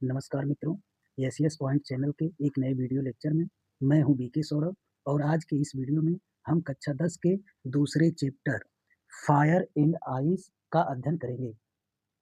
नमस्कार मित्रों, ACS point channel के एक नए वीडियो लेक्चर में मैं हूं बीके सौरभ और आज के इस वीडियो में हम कक्षा 10 के दूसरे चैप्टर फायर एंड आइस का अध्ययन करेंगे,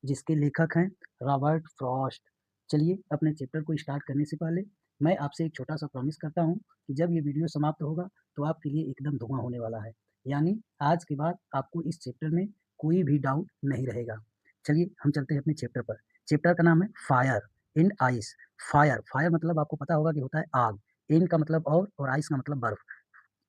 जिसके लेखक हैं रॉबर्ट फ्रॉस्ट। चलिए अपने चैप्टर को स्टार्ट करने से पहले मैं आपसे एक छोटा सा प्रॉमिस करता हूं कि जब ये वीडियो समाप्त होगा तो आपके लिए एकदम धुआं होने वाला है, यानी आज के बाद आपको इस चैप्टर में कोई भी डाउट नहीं रहेगा। चलिए हम चलते हैं अपने चैप्टर पर। चैप्टर का नाम है fire and ice. Fire fire मतलब आपको पता होगा कि होता है आग, एंड का मतलब और आइस का मतलब बर्फ।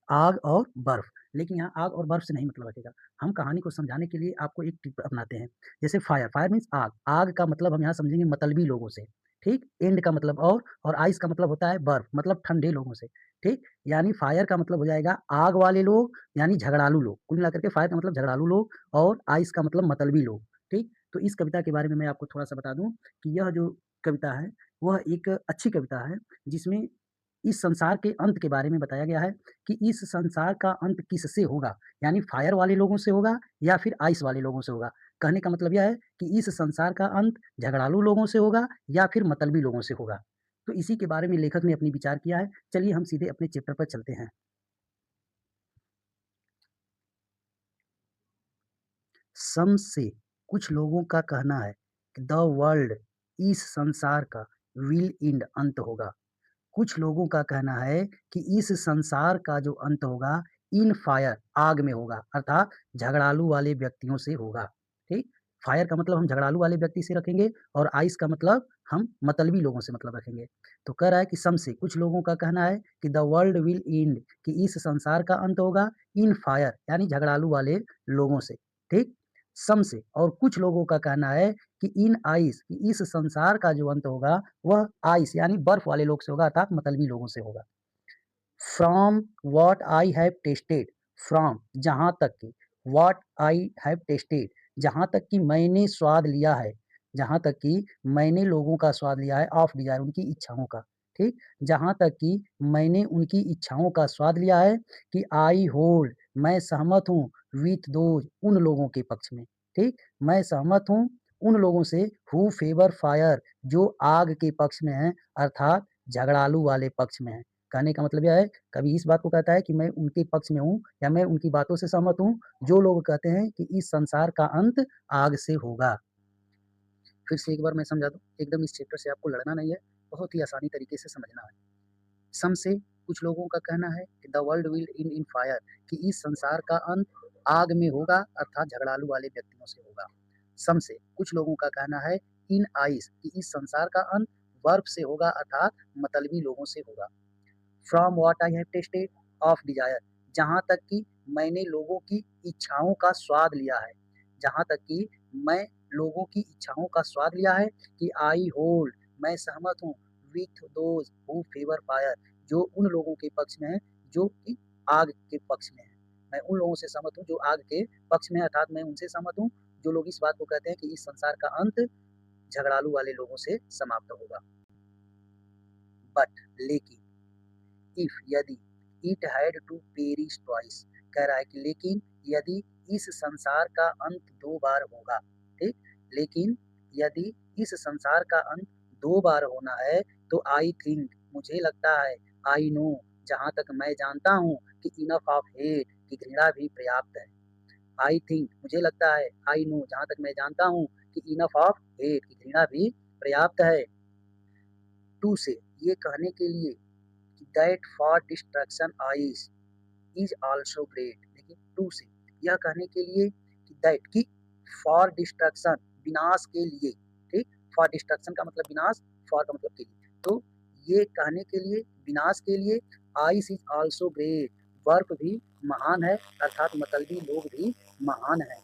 आग और बर्फ, लेकिन यहाँ आग और बर्फ से नहीं मतलब रखेगा। हम कहानी को समझाने के लिए आपको एक टिप अपनाते हैं। जैसे फायर, फायर मीन्स आग, आग का मतलब हम यहाँ समझेंगे मतलबी लोगों से, ठीक? एंड का मतलब और आइस का मतलब होता है बर्फ, मतलब ठंडे लोगों से, ठीक? यानी फायर का मतलब हो जाएगा आग वाले लोग, यानी झगड़ालू लोग। कुल मिलाकर के फायर का मतलब झगड़ालू लोग और आइस का मतलब मतलबी लोग, ठीक? तो इस कविता के बारे में मैं आपको थोड़ा-सा बता दूँ कि यह जो कविता है, वह एक अच्छी कविता है, जिसमें इस संसार के अंत के बारे में बताया गया है कि इस संसार का अंत किससे होगा, यानी फायर वाले लोगों से होगा या फिर आइस वाले लोगों से होगा। कहने का मतलब यह है कि इस संसार का अंत झगड़ालू लोगों से होगा या फिर मतलबी लोगों से होगा। तो इसी के बारे में लेखक ने अपनी विचार किया है। चलिए हम सीधे अपने चैप्टर पर चलते हैं। सम से कुछ लोगों का कहना है कि द वर्ल्ड, इस संसार का विल एंड अंत होगा। कुछ लोगों का कहना है कि इस संसार का जो अंत होगा इन फायर, आग में होगा, अर्थात झगड़ालू वाले व्यक्तियों से होगा, ठीक? फायर का मतलब हम झगड़ालू वाले व्यक्ति से रखेंगे और आइस का मतलब हम मतलबी लोगों से मतलब रखेंगे। तो कह रहा है कि सम से कुछ लोगों का कहना है कि द वर्ल्ड विल एंड, कि इस संसार का अंत होगा इन फायर, यानी झगड़ालू वाले लोगों से, ठीक? सम से, और कुछ लोगों का कहना है कि इन आइस, कि इस संसार का जो अंत होगा वह आइस यानी बर्फ वाले लोग से होगा, अर्थात मतलबी लोगों से होगा। From what I have tested, from जहाँ तक कि, व्हाट आई हैव टेस्टेड जहाँ तक कि मैंने स्वाद लिया है, जहाँ तक कि मैंने लोगों का स्वाद लिया है, ऑफ डिजायर उनकी इच्छाओं का, ठीक? जहाँ तक कि मैंने उनकी इच्छाओं का स्वाद लिया है, कि आई होल्ड, मैं सहमत हूँ, विथ दोज उन लोगों के पक्ष में, ठीक? मैं सहमत हूँ उन लोगों से हु फेवर फायर, जो आग के पक्ष में हैं, अर्थात झगड़ालू वाले पक्ष में हैं। कहने का मतलब यह है, कभी इस बात को कहता है कि मैं उनके पक्ष में हूँ या मैं उनकी बातों से सहमत हूँ, जो लोग कहते हैं कि इस संसार का अंत आग से होगा। फिर से एक बार मैं समझा दूँ, एकदम इस चैप्टर से आपको लड़ना नहीं है, बहुत ही आसानी तरीके से समझना है। सम से कुछ लोगों का कहना है कि the world will and in fire, कि इस संसार का अंत आग में होगा, अर्थात झगड़ालू वाले व्यक्तियों से होगा। सम से कुछ लोगों का कहना है इन आइस, कि इस संसार का अंत बर्फ से होगा, अर्थात मतलबी लोगों से होगा। From what I have tested of desire, जहाँ तक कि मैंने लोगों की इच्छाओं का स्वाद लिया है, जहाँ तक कि मैं लोगों की इच्छाओं का स्वाद लिया है, कि आई होल्ड, मैं सहमत हूँ, with those who favour fire, जो उन लोगों के पक्ष में है जो कि आग के पक्ष में है। मैं उन लोगों से सहमत हूँ जो आग के पक्ष में है, अर्थात मैं उनसे सहमत हूँ जो लोग इस बात को कहते हैं कि इस संसार का अंत झगड़ालू वाले लोगों से समाप्त होगा। बट लेकिन, इफ यदि, it had to perish twice, कह रहा है कि लेकिन यदि इस संसार का अंत 2 बार होगा, ठीक? लेकिन यदि इस संसार का अंत 2 बार होना है, तो आई थिंक, मुझे लगता है, आई नो, जहाँ तक मैं जानता हूँ, कि इनफ ऑफ हेट, कि घृणा भी पर्याप्त है। आई थिंक मुझे लगता है, आई नो जहाँ तक मैं जानता हूँ, कि इनफ ऑफ हेट, कि घृणा भी पर्याप्त है। टू से, ये कहने के लिए that for destruction eyes is also great, देखिए टू से यह कहने के लिए कि दैट, कि फॉर डिस्ट्रक्शन, विनाश के लिए, ठीक? फॉर डिस्ट्रक्शन का मतलब विनाश, फॉर का मतलब के लिए, तो ये कहने के लिए, विनाश के लिए, आइस इज आल्सो ग्रेट, बर्फ भी महान है, अर्थात मतलबी लोग भी महान है।